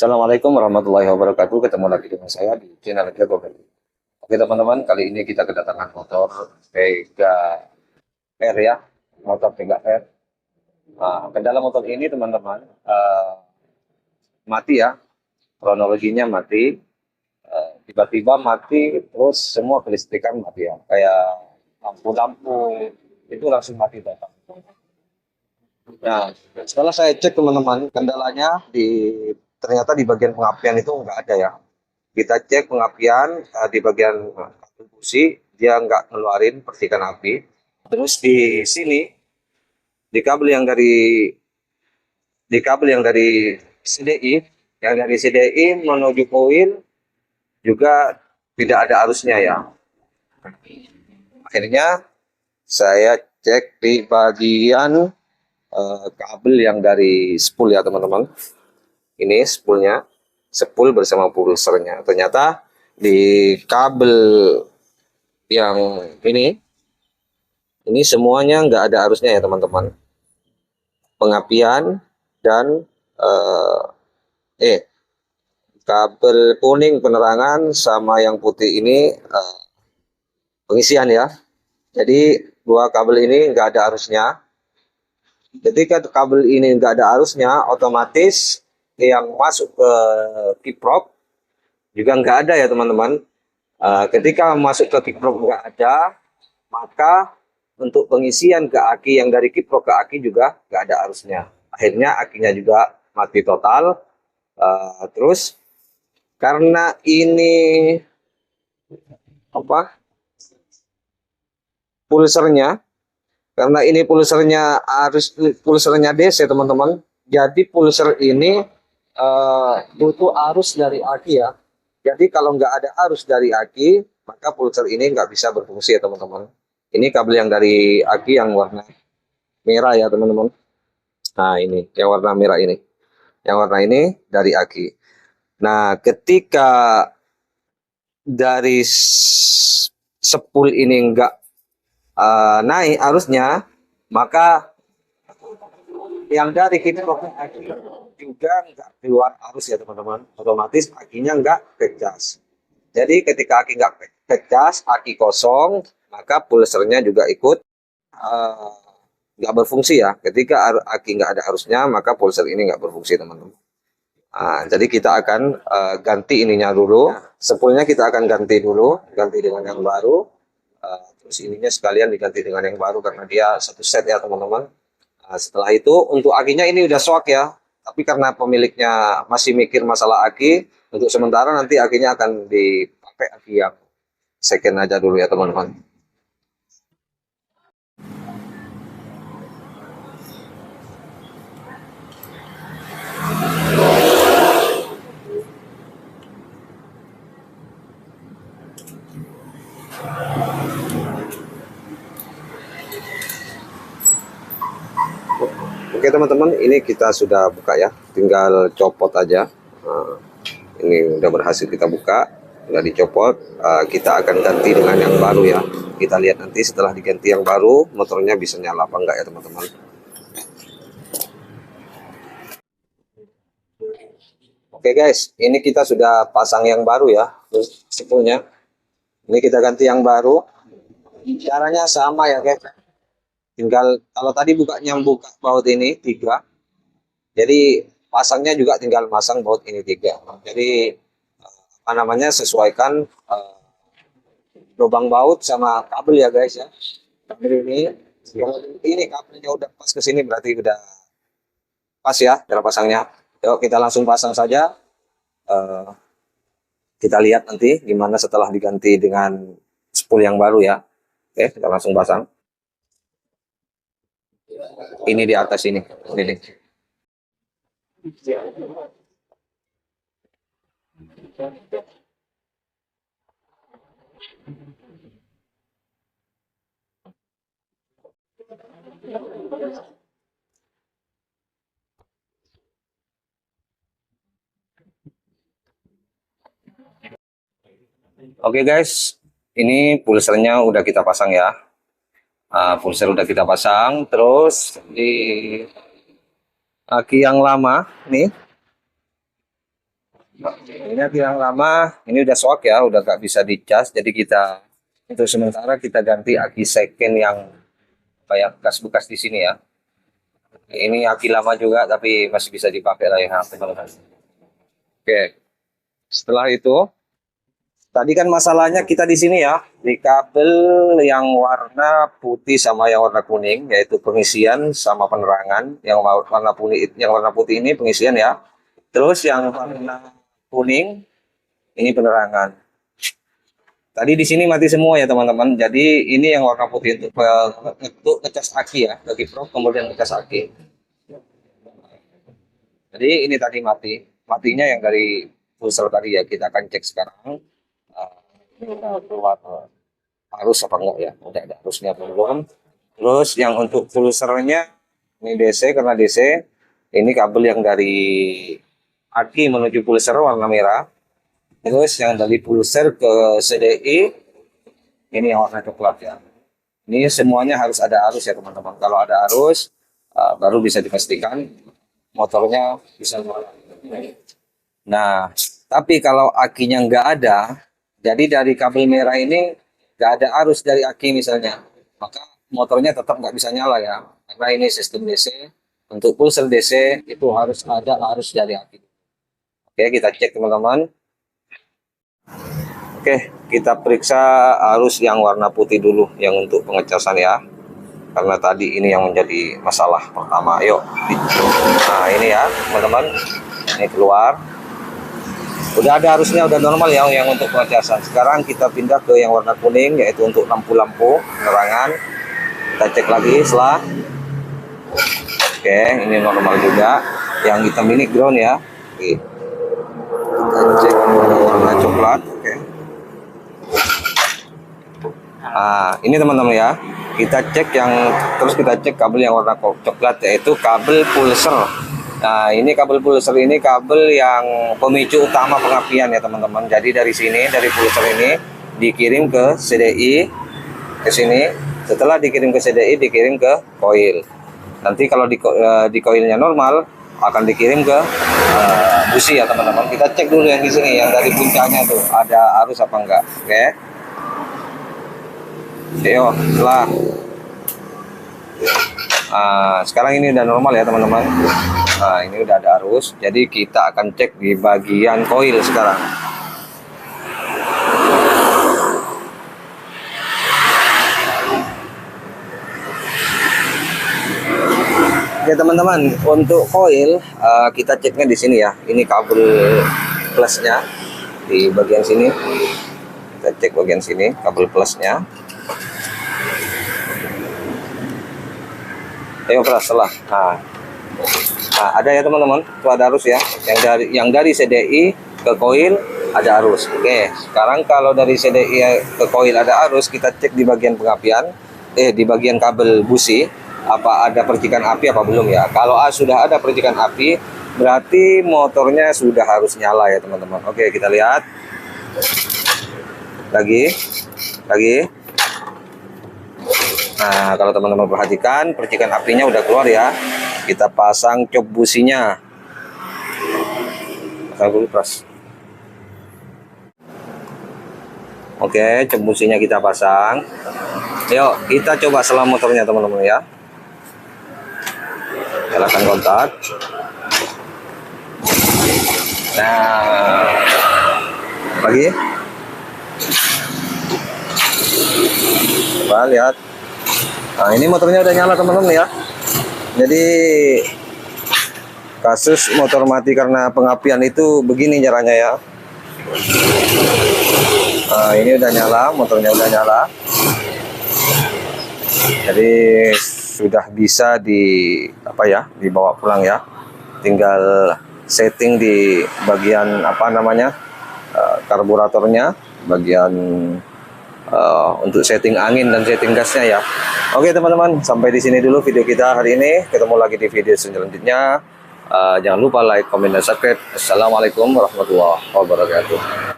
Assalamualaikum warahmatullahi wabarakatuh. Ketemu lagi dengan saya di channel Jago Beli. Oke teman-teman, kali ini kita kedatangan motor Vega R ya, motor Vega R. Nah, kendala motor ini teman-teman mati ya, kronologinya mati. Tiba-tiba mati, terus semua kelistrikan mati ya, kayak lampu-lampu itu langsung mati total. Nah, setelah saya cek teman-teman, kendalanya ternyata di bagian pengapian itu nggak ada ya. Kita cek pengapian di bagian busi, dia nggak ngeluarin percikan api. Terus di sini, di kabel yang dari CDI, yang dari CDI menuju koil juga tidak ada arusnya ya. Akhirnya saya cek di bagian kabel yang dari spool ya teman-teman. Ini spoolnya, spool bersama pulsernya. Ternyata di kabel yang ini semuanya nggak ada arusnya ya teman-teman. Pengapian dan kabel kuning penerangan sama yang putih ini pengisian ya. Jadi dua kabel ini nggak ada arusnya. Ketika kabel ini nggak ada arusnya, otomatis yang masuk ke kiprok juga nggak ada ya teman-teman. Ketika masuk ke kiprok nggak ada, maka untuk pengisian ke aki yang dari kiprok ke aki juga nggak ada arusnya. Akhirnya akinya juga mati total. Terus karena ini pulsernya, karena ini pulsernya DC teman-teman. Jadi pulser ini butuh arus dari aki ya. Jadi kalau nggak ada arus dari aki, maka pulser ini nggak bisa berfungsi ya teman-teman. Ini kabel yang dari aki yang warna merah ya teman-teman. Nah ini yang warna merah ini. Yang warna ini dari aki. Nah ketika dari spool ini nggak naik arusnya, maka yang dari kiprok aki juga nggak keluar arus ya teman-teman. Otomatis akinya nggak kecas. Jadi ketika aki nggak kecas, aki kosong, maka pulsernya juga ikut nggak berfungsi ya. Ketika aki nggak ada arusnya, maka pulser ini nggak berfungsi teman-teman. Jadi kita akan ganti ininya dulu. Spoolnya kita akan ganti dulu, ganti dengan yang baru. Terus ininya sekalian diganti dengan yang baru karena dia satu set ya teman-teman. Setelah itu untuk akinya ini udah shock ya. Tapi karena pemiliknya masih mikir masalah aki, untuk sementara nanti akinya akan dipakai aki yang second aja dulu ya teman-teman. Oke teman-teman, ini kita sudah buka ya, tinggal copot aja. Ini udah berhasil kita buka, udah dicopot. Kita akan ganti dengan yang baru ya. Kita lihat nanti setelah diganti yang baru, motornya bisa nyala apa enggak ya teman-teman. Oke guys, ini kita sudah pasang yang baru ya, spoolnya. Ini kita ganti yang baru. Caranya sama ya guys. Tinggal kalau tadi buka baut ini 3, jadi pasangnya juga tinggal pasang baut ini 3. Jadi sesuaikan lubang baut sama kabel ya guys ya. Kabel ini kabelnya udah pas ke sini berarti udah pas ya cara pasangnya. Yuk kita langsung pasang saja. Kita lihat nanti gimana setelah diganti dengan spool yang baru ya. Oke, kita langsung pasang. Ini di atas ini nih. Oke guys, ini pulsernya udah kita pasang ya. Pulser udah kita pasang, terus di aki yang lama nih Ini yang lama, ini udah soak ya, udah gak bisa dicas. Jadi kita untuk sementara kita ganti aki second yang kayak bekas-bekas di sini ya. Ini aki lama juga, tapi masih bisa dipakai lah ya, teman-teman. Oke, setelah itu, tadi kan masalahnya kita di sini ya, di kabel yang warna putih sama yang warna kuning, yaitu pengisian sama penerangan. Yang warna putih ini pengisian ya. Terus yang warna kuning ini penerangan. Tadi di sini mati semua ya teman-teman. Jadi ini yang warna putih untuk ngecas aki ya, bagi pro kemudian ngecas aki. Jadi ini tadi mati. Matinya yang dari pulsar tadi ya, kita akan cek sekarang. Keluar arus apa enggak ya? Udah ada arusnya belum. Terus yang untuk pulsernya ini DC, karena DC ini kabel yang dari aki menuju pulser warna merah. Terus yang dari pulser ke CDI ini yang warna coklat ya. Ini semuanya harus ada arus ya teman-teman. Kalau ada arus baru bisa dipastikan motornya bisa nyala. Nah, tapi kalau akinya nggak ada, jadi dari kabel merah ini nggak ada arus dari aki misalnya, maka motornya tetap nggak bisa nyala ya. Karena ini sistem DC. Untuk pulser DC itu harus ada arus dari aki. Oke, kita cek teman-teman. Oke, kita periksa arus yang warna putih dulu yang untuk pengecasan ya. Karena tadi ini yang menjadi masalah pertama. Yuk. Nah, ini ya, teman-teman. Ini keluar. Udah ada arusnya, udah normal ya yang untuk pengecasan. Sekarang kita pindah ke yang warna kuning, yaitu untuk lampu-lampu penerangan. Kita cek lagi setelah. Oke, ini normal juga. Yang hitam ini ground ya. Oke. Kita cek warna coklat. Oke. Nah, ini teman-teman ya. Kita cek terus kita cek kabel yang warna coklat, yaitu kabel pulser. Nah, ini kabel pulser ini kabel yang pemicu utama pengapian ya teman-teman. Jadi dari sini, dari pulser ini dikirim ke CDI ke sini. Setelah dikirim ke CDI, dikirim ke koil. Nanti kalau di koilnya normal akan dikirim ke busi ya teman-teman. Kita cek dulu yang di sini, yang dari puncaknya tuh ada arus apa enggak. Oke. Yo, setelah sekarang ini udah normal ya teman-teman. Nah, ini udah ada arus, jadi kita akan cek di bagian koil sekarang. Oke teman-teman, untuk koil kita ceknya di sini ya. Ini kabel plusnya di bagian sini. Kita cek bagian sini kabel plusnya. Ayo setelah. Nah, ada ya teman-teman, itu ada arus ya. Yang dari CDI ke koil ada arus. Oke, sekarang kalau dari CDI ke koil ada arus, kita cek di bagian pengapian, di bagian kabel busi, apa ada percikan api apa belum ya. Kalau sudah ada percikan api, berarti motornya sudah harus nyala ya teman-teman. Oke, kita lihat. Lagi. Nah, kalau teman-teman perhatikan, percikan apinya udah keluar ya. Kita pasang cop businya. Pasang dulu pras. Oke, cop businya kita pasang. Yuk, kita coba selam motornya teman-teman ya. Nyalakan kontak. Nah, lagi. Coba lihat. Nah, ini motornya udah nyala teman-teman ya. Jadi kasus motor mati karena pengapian itu begini caranya ya. Nah, ini udah nyala, motornya udah nyala. Jadi sudah bisa dibawa pulang ya. Tinggal setting di bagian karburatornya, bagian untuk setting angin dan setting gasnya ya. Oke teman-teman, sampai di sini dulu video kita hari ini. Ketemu lagi di video selanjutnya. Jangan lupa like, comment, dan subscribe. Assalamualaikum warahmatullahi wabarakatuh.